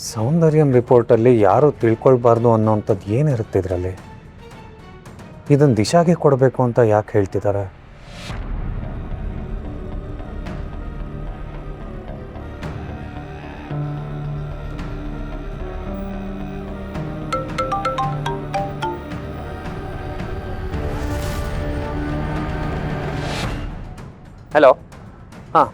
ಸೌಂದರ್ಯಂ ರಿಪೋರ್ಟಲ್ಲಿ ಯಾರೂ ತಿಳ್ಕೊಳ್ಬಾರ್ದು ಅನ್ನೋವಂಥದ್ದು ಏನಿರುತ್ತೆ ಇದರಲ್ಲಿ? ಇದನ್ನು ದಿಶಾಗೆ ಕೊಡಬೇಕು ಅಂತ ಯಾಕೆ ಹೇಳ್ತಿದ್ದಾರೆ? ಹಲೋ. ಹಾಂ,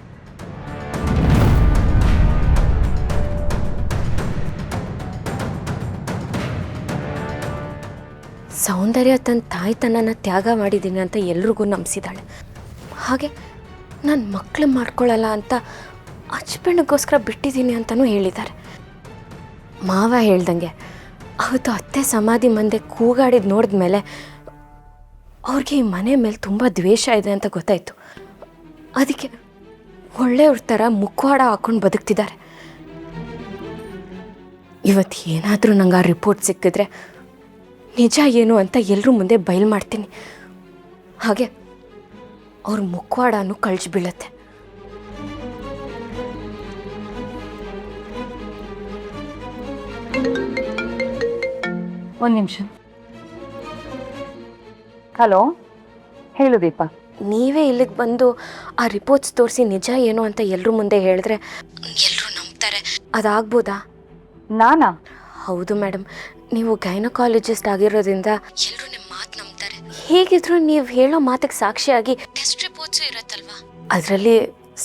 ಸೌಂದರ್ಯ ತನ್ನ ತಾಯ್ತನನ ತ್ಯಾಗ ಮಾಡಿದ್ದೀನಿ ಅಂತ ಎಲ್ರಿಗೂ ನಂಬಿಸಿದ್ದಾಳೆ. ಹಾಗೆ ನನ್ನ ಮಕ್ಕಳು ಮಾಡ್ಕೊಳ್ಳಲ್ಲ ಅಂತ ಹಸ್ಬೆಂಡ್ಗೋಸ್ಕರ ಬಿಟ್ಟಿದ್ದೀನಿ ಅಂತಲೂ ಹೇಳಿದ್ದಾರೆ. ಮಾವ ಹೇಳ್ದಂಗೆ ಅವತ್ತು ಅತ್ತೆ ಸಮಾಧಿ ಮುಂದೆ ಕೂಗಾಡಿದ್ದು ನೋಡಿದ ಮೇಲೆ ಅವ್ರಿಗೆ ಈ ಮನೆ ಮೇಲೆ ತುಂಬ ದ್ವೇಷ ಇದೆ ಅಂತ ಗೊತ್ತಾಯಿತು. ಅದಕ್ಕೆ ಒಳ್ಳೆಯವ್ರ ಥರ ಮುಖವಾಡ ಹಾಕ್ಕೊಂಡು ಬದುಕ್ತಿದ್ದಾರೆ. ಇವತ್ತು ಏನಾದರೂ ನಂಗೆ ಆ ರಿಪೋರ್ಟ್ ಸಿಕ್ಕಿದ್ರೆ ನಿಜ ಏನು ಅಂತ ಎಲ್ಲರೂ ಮುಂದೆ ಬಯಲು ಮಾಡ್ತೀನಿ. ಹಾಗೆ ಅವ್ರ ಮುಖವಾಡನೂ ಕಳ್ಸಿ ಬೀಳತ್ತೆ. ಒಂದು ನಿಮಿಷ. ಹಲೋ, ಹೇಳು ದೀಪ. ನೀವೇ ಇಲ್ಲಿಗೆ ಬಂದು ಆ ರಿಪೋರ್ಟ್ಸ್ ತೋರಿಸಿ ನಿಜ ಏನು ಅಂತ ಎಲ್ಲರೂ ಮುಂದೆ ಹೇಳಿದ್ರೆ ಎಲ್ಲರೂ ನಂಬ್ತಾರೆ. ಅದಾಗ್ಬೋದಾ? ನಾನಾ? ಹೌದು ಮೇಡಮ್, ನೀವು ಗೈನಕಾಲಜಿಸ್ಟ್ ಆಗಿರೋದ್ರಿಂದ ಎಲ್ಲರೂ ನಿಮ್ಮ ಮಾತು ನಂಬ್ತಾರೆ. ಹೇಗಿದ್ರು ನೀವು ಹೇಳೋ ಮಾತಿಗೆ ಸಾಕ್ಷಿಯಾಗಿ ಟೆಸ್ಟ್ ರಿಪೋರ್ಟ್ಸು ಇರತ್ತಲ್ವಾ, ಅದರಲ್ಲಿ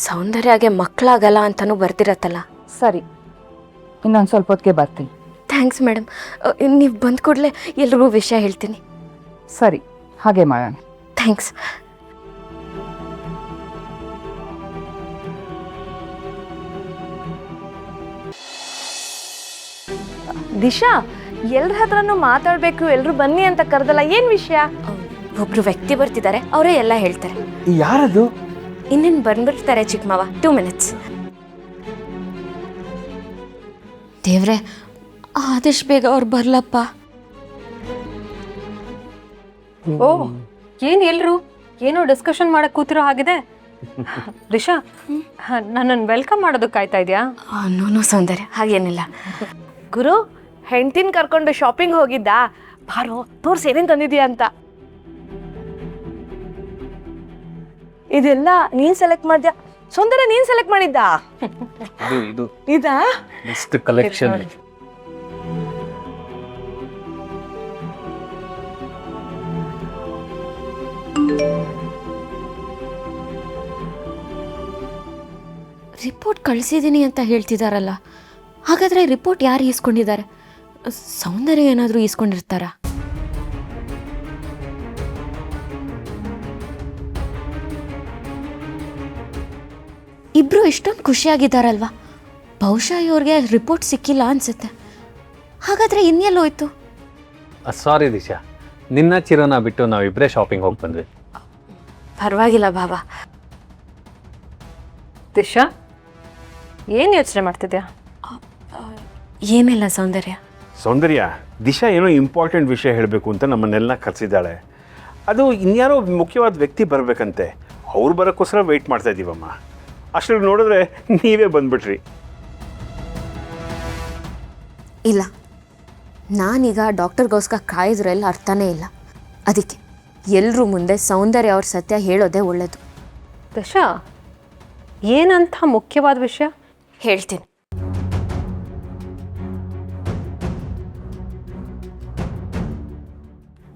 ಸೌಂದರ್ಯಗೆ ಮಕ್ಕಳಾಗಲ್ಲ ಅಂತಲೂ ಬರ್ತಿರತ್ತಲ್ಲ. ಸರಿ, ಇನ್ನೊಂದು ಸ್ವಲ್ಪ ಹೊತ್ತಿಗೆ ಬರ್ತೀನಿ. Thanks madam. ನೀವು ಬಂದ ಕೂಡಲೇ ಎಲ್ರಿಗೂ ವಿಷಯ ಹೇಳ್ತೀನಿ. ಸರಿ, ಹಾಗೆ ಮಾಡೋಣ. ಥ್ಯಾಂಕ್ಸ್. ದಿಶಾ, ಎಲ್ರ ಹತ್ರನೂ ಮಾತಾಡಬೇಕು, ಎಲ್ಲರೂ ಬನ್ನಿ ಅಂತ ಕರೆದಲ್ಲ, ಏನು ವಿಷಯ? ಒಬ್ರು ವ್ಯಕ್ತಿ ಬರ್ತಿದ್ದಾರೆ, ಅವರೇ ಎಲ್ಲ ಹೇಳ್ತಾರೆ. ಯಾರದು? ಇನ್ನೇನು ಬಂದ್ಬಿಡ್ತಾರೆ ಚಿಕ್ಕಮ್ಮವ. 2 minutes. ದೇವ್ರೆ, ಆದಷ್ಟು ಬೇಗ ಅವ್ರು ಬರ್ಲಪ್ಪ. ಓ, ಏನು ಎಲ್ರು ಏನೋ ಡಿಸ್ಕಷನ್ ಮಾಡಕ್ ಕೂತಿರೋ ಹಾಗಿದೆ. ದಿಶಾ, ನನ್ನನ್ನು ವೆಲ್ಕಮ್ ಮಾಡೋದಕ್ಕೆ ಕಾಯ್ತಾ ಇದೆಯಾ? ನೋ ಸೌಂದರ್ಯ, ಹಾಗೇನಿಲ್ಲ. ಗುರು, ಹೆಂಡ್ತಿನ ಕರ್ಕೊಂಡು ಶಾಪಿಂಗ್ ಹೋಗಿದ್ದ, ಬಾರೋ ತೋರ್ಸಿ ಏನೇನು ತಂದಿದ್ಯಾ ಅಂತ. ಇದೆಲ್ಲ ನೀನ್ ಸೆಲೆಕ್ಟ್ ಮಾಡ್ದ್ಯಾ? ಸೌಂದರ್ಯ ನೀನ್ ಸೆಲೆಕ್ಟ್ ಮಾಡಿದ್ದ? ಇದು ಇದಾ ಬೆಸ್ಟ್ ಕಲೆಕ್ಷನ್. ರಿಪೋರ್ಟ್ ಕಳಿಸಿದ್ದೀನಿ ಅಂತ ಹೇಳ್ತಿದಾರಲ್ಲ, ಹಾಗಾದ್ರೆ ರಿಪೋರ್ಟ್ ಯಾರು ಈಸ್ಕೊಂಡಿದ್ದಾರೆ? ಸೌಂದರ್ಯ ಏನಾದರೂ ಈಸ್ಕೊಂಡಿರ್ತಾರಾ? ಇಬ್ರು ಇಷ್ಟೊಂದು ಖುಷಿಯಾಗಿದ್ದಾರಲ್ವಾ, ಬಹುಶಃ ಇವ್ರಿಗೆ ರಿಪೋರ್ಟ್ ಸಿಕ್ಕಿಲ್ಲ ಅನ್ಸುತ್ತೆ. ಹಾಗಾದ್ರೆ ಇನ್ನೆಲ್ಲೋಯ್ತು? ಸಾರಿ ದಿಶಾ, ನಿನ್ನ ಚಿರೋನ ಬಿಟ್ಟು ನಾವಿಬ್ಬರೇ ಶಾಪಿಂಗ್ ಹೋಗಿ ಬಂದ್ವಿ. ಪರವಾಗಿಲ್ಲ ಬಾಬಾ. ದಿಶಾ, ಏನು ಯೋಚನೆ ಮಾಡ್ತಿದ್ಯಾ? ಏನಿಲ್ಲ ಸೌಂದರ್ಯ. ಸೌಂದರ್ಯ, ದಿಶಾ ಏನೋ ಇಂಪಾರ್ಟೆಂಟ್ ವಿಷಯ ಹೇಳಬೇಕು ಅಂತ ನಮ್ಮನ್ನೆಲ್ಲ ಕರೆಸಿದ್ದಾಳೆ. ಅದು ಇನ್ಯಾರೋ ಮುಖ್ಯವಾದ ವ್ಯಕ್ತಿ ಬರಬೇಕಂತೆ. ಅವ್ರು ಬರೋಕ್ಕೋಸ್ಕರ ವೆಯ್ಟ್ ಮಾಡ್ತಾ ಇದ್ದೀವಮ್ಮ. ಅಷ್ಟರಲ್ಲಿ ನೋಡಿದ್ರೆ ನೀವೇ ಬಂದ್ಬಿಟ್ರಿ. ಇಲ್ಲ, ನಾನೀಗ ಡಾಕ್ಟರ್ಗೋಸ್ಕರ ಕಾಯಿದ್ರೆಲ್ಲ ಅರ್ಥನೇ ಇಲ್ಲ. ಅದಕ್ಕೆ ಎಲ್ಲರೂ ಮುಂದೆ ಸೌಂದರ್ಯ ಅವ್ರ ಸತ್ಯ ಹೇಳೋದೇ ಒಳ್ಳೆಯದು. ದಿಶಾ, ಏನಂತ ಮುಖ್ಯವಾದ ವಿಷಯ? ಹೇಳ್ತೀನಿ.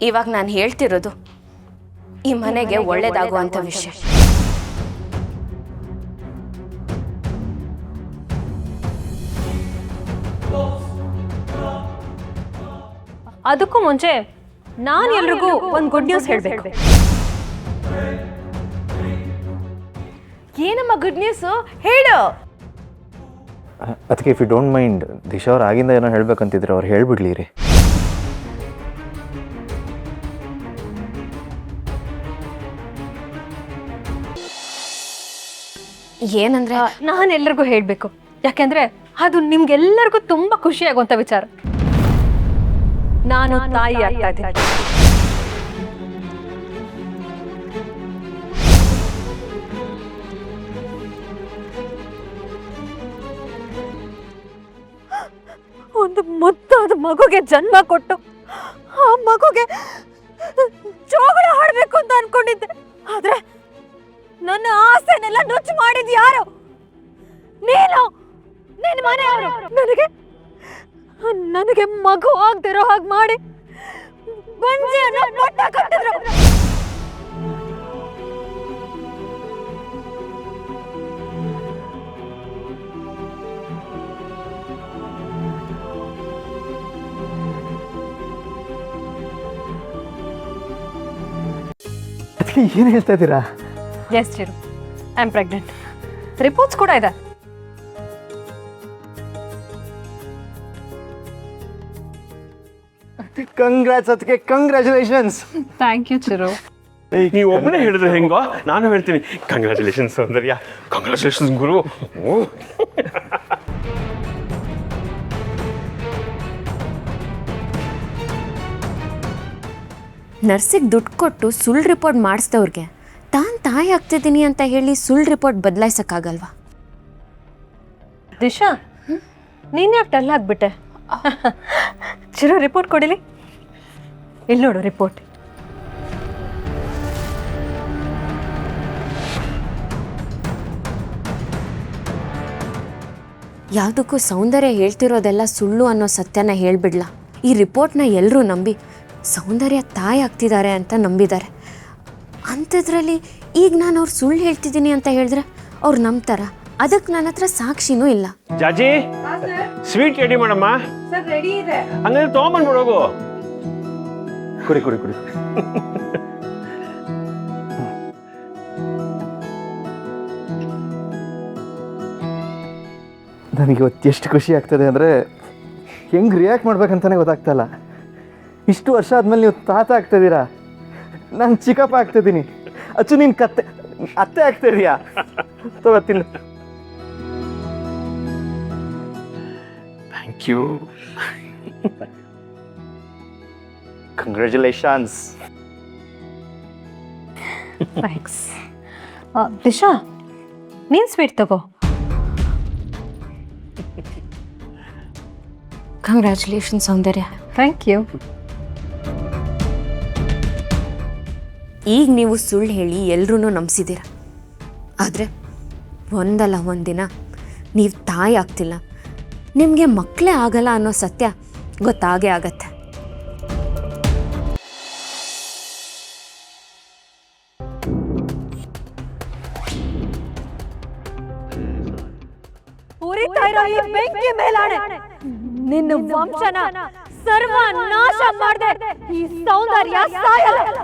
ಇವಾಗ ನಾನು ಹೇಳ್ತಿರೋದು ಈ ಮನೆಗೆ ಒಳ್ಳೇದಾಗುವಂಥ ವಿಷಯ. ಅದಕ್ಕೂ ಮುಂಚೆ ನಾನು ಎಲ್ರಿಗೂ ಒಂದು ಗುಡ್ ನ್ಯೂಸ್ ಹೇಳಬೇಕು. ಏನಮ್ಮ ಗುಡ್ ನ್ಯೂಸು? ಹೇಳು. ಅದಕ್ಕೆ if you don't mind, Disha ಅವ್ರು ಆಗಿಂದ ಏನೋ ಹೇಳ್ಬೇಕಂತಿದ್ರೆ ಅವ್ರು ಹೇಳ್ಬಿಡ್ಲಿ ರೀ. ಏನಂದ್ರೆ ನಾನು ಎಲ್ರಿಗೂ ಹೇಳಬೇಕು, ಯಾಕೆಂದ್ರೆ ಅದು ನಿಮ್ಗೆಲ್ಲರಿಗೂ ತುಂಬಾ ಖುಷಿ ಆಗುವಂತ ವಿಚಾರ. ನಾನು ತಾಯಿ ಆಗ್ತಾ ಇದ್ದೀನಿ. ಮಗುಗೆ ಜನ್ಮ ಕೊಟ್ಟು ಆ ಮಗುಗೆ ಜೋಗಳ ಹಾಡ್ಬೇಕು ಅಂತ ಅನ್ಕೊಂಡಿದ್ದೆ. ಆದ್ರೆ ನನ್ನ ಆಸೆನೆಲ್ಲ ನುಚ್ಚು ಮಾಡಿದ್ ಯಾರು? ನೀನು, ನಿನ್ನ ಮನೆಯವರು. ನನಗೆ ಮಗು ಆಗ್ದಿರೋ ಹಾಗೆ ಮಾಡಿ ಬಂಜೆಯನ್ನ ಪಟ್ಟ ಕಟ್ಟಿದ್ರು. ಅದಕ್ಕೆ ಏನು ಹೇಳ್ತಾ ಇದ್ದೀರಾ? Yes Chiru, I am pregnant. Reports ಕೂಡ ಇದೆ. ಕಂಗ್ರಾಟ್ಸ್, ಅದಕ್ಕೆ ಕಂಗ್ರ್ಯಾಚುಲೇಷನ್ಸ್. Thank you Chiru. ನೀವು ಒಬ್ಬನೇ ಹೇಳಿದ್ರೆ ಹೆಂಗೋ, ನಾನು ಹೇಳ್ತೀನಿ ಕಂಗ್ರ್ಯಾಚುಲೇಷನ್ಸ್ ಸೌಂದರ್ಯ, ಕಂಗ್ರ್ಯಾಚುಲೇಷನ್ಸ್ ಗುರು. ನರ್ಸಿಗೆ ದುಡ್ಡು ಕೊಟ್ಟು ಸುಳ್ಳು ರಿಪೋರ್ಟ್ ಮಾಡಿಸ್ದವ್ರಿಗೆ ತಾಯಿ ಆಗ್ತಿದ್ದೀನಿ ಅಂತ ಹೇಳಿ ಸುಳ್ಳು ರಿಪೋರ್ಟ್ ಬದಲಾಯಿಸೋಕ್ಕಾಗಲ್ವಾ? ದಿಶಾ, ನೀನು ಯಾಕೆ ಡಲ್ ಆಗಿಬಿಟ್ಟೆ? ಚಿರು, ರಿಪೋರ್ಟ್ ಕೊಡಿಲಿ. ಇಲ್ಲಿ ನೋಡು ರಿಪೋರ್ಟ್. ಯಾವುದಕ್ಕೂ ಸೌಂದರ್ಯ ಹೇಳ್ತಿರೋದೆಲ್ಲ ಸುಳ್ಳು ಅನ್ನೋ ಸತ್ಯನ ಹೇಳ್ಬಿಡ್ಲಾ? ಈ ರಿಪೋರ್ಟ್ನ ಎಲ್ಲರೂ ನಂಬಿ ಸೌಂದರ್ಯ ತಾಯಿ ಆಗ್ತಿದ್ದಾರೆ ಅಂತ ನಂಬಿದ್ದಾರೆ. ಅಂಥದ್ರಲ್ಲಿ ಈಗ ನಾನು ಅವ್ರು ಸುಳ್ಳು ಹೇಳ್ತಿದ್ದೀನಿ ಅಂತ ಹೇಳಿದ್ರೆ ಅವ್ರು ನಂಬ್ತಾರ? ಅದಕ್ಕೆ ನನ್ನ ಹತ್ರ ಸಾಕ್ಷಿನೂ ಇಲ್ಲ. ಜಾಜಿ, ಸ್ವೀಟ್ ರೆಡಿ ಮಾಡಮ್ಮ. ಹಂಗಂದ್ರೆ ತೊಗೊಂಬಂದ್ಬಿಡೋಗು. ಕುಡಿ ಕುಡಿ ಕುಡಿ. ನನಗೆ ಇವತ್ತು ಎಷ್ಟು ಖುಷಿ ಆಗ್ತದೆ ಅಂದರೆ ಹೆಂಗೆ ರಿಯಾಕ್ಟ್ ಮಾಡ್ಬೇಕಂತಾನೆ ಗೊತ್ತಾಗ್ತಾ ಇಲ್ಲ. ಇಷ್ಟು ವರ್ಷ ಆದಮೇಲೆ ನೀವು ತಾತ ಆಗ್ತಾಯಿದ್ದೀರಾ, ನಾನು ಚಿಕ್ಕಪ್ಪ ಆಗ್ತಿದ್ದೀನಿ. ಅಚ್ಚು ನೀನು ಅತ್ತೆ ಆಗ್ತಾಯಿದೀಯಾ? ತಗೋತೀನಿ. Thank you. Congratulations. Thanks. Disha, ನೀನು ಸ್ವೀಟ್ ತಗೋ. ಕಂಗ್ರ್ಯಾಚುಲೇಷನ್ ಸೌಂದರ್ಯ. Thank you. ಈಗ ನೀವು ಸುಳ್ಳು ಹೇಳಿ ಎಲ್ಲರೂ ನಂಬಿಸಿದ್ದೀರ. ಆದರೆ ಒಂದಲ್ಲ ಒಂದಿನ ನೀವು ತಾಯಿ ಆಗ್ತಿಲ್ಲ, ನಿಮಗೆ ಮಕ್ಕಳೇ ಆಗಲ್ಲ ಅನ್ನೋ ಸತ್ಯ ಗೊತ್ತಾಗೇ ಆಗತ್ತೆ. ಉರಿತಾ ಇರೋ ಈ ಬೆಂಕಿ ಮೇಲಾಣೆ, ನಿನ್ನ ವಂಶನ ಸರ್ವನಾಶ ಮಾಡ್ದೆ ಈ ಸೌಂದರ್ಯ ಸಾಯಲ್ಲ.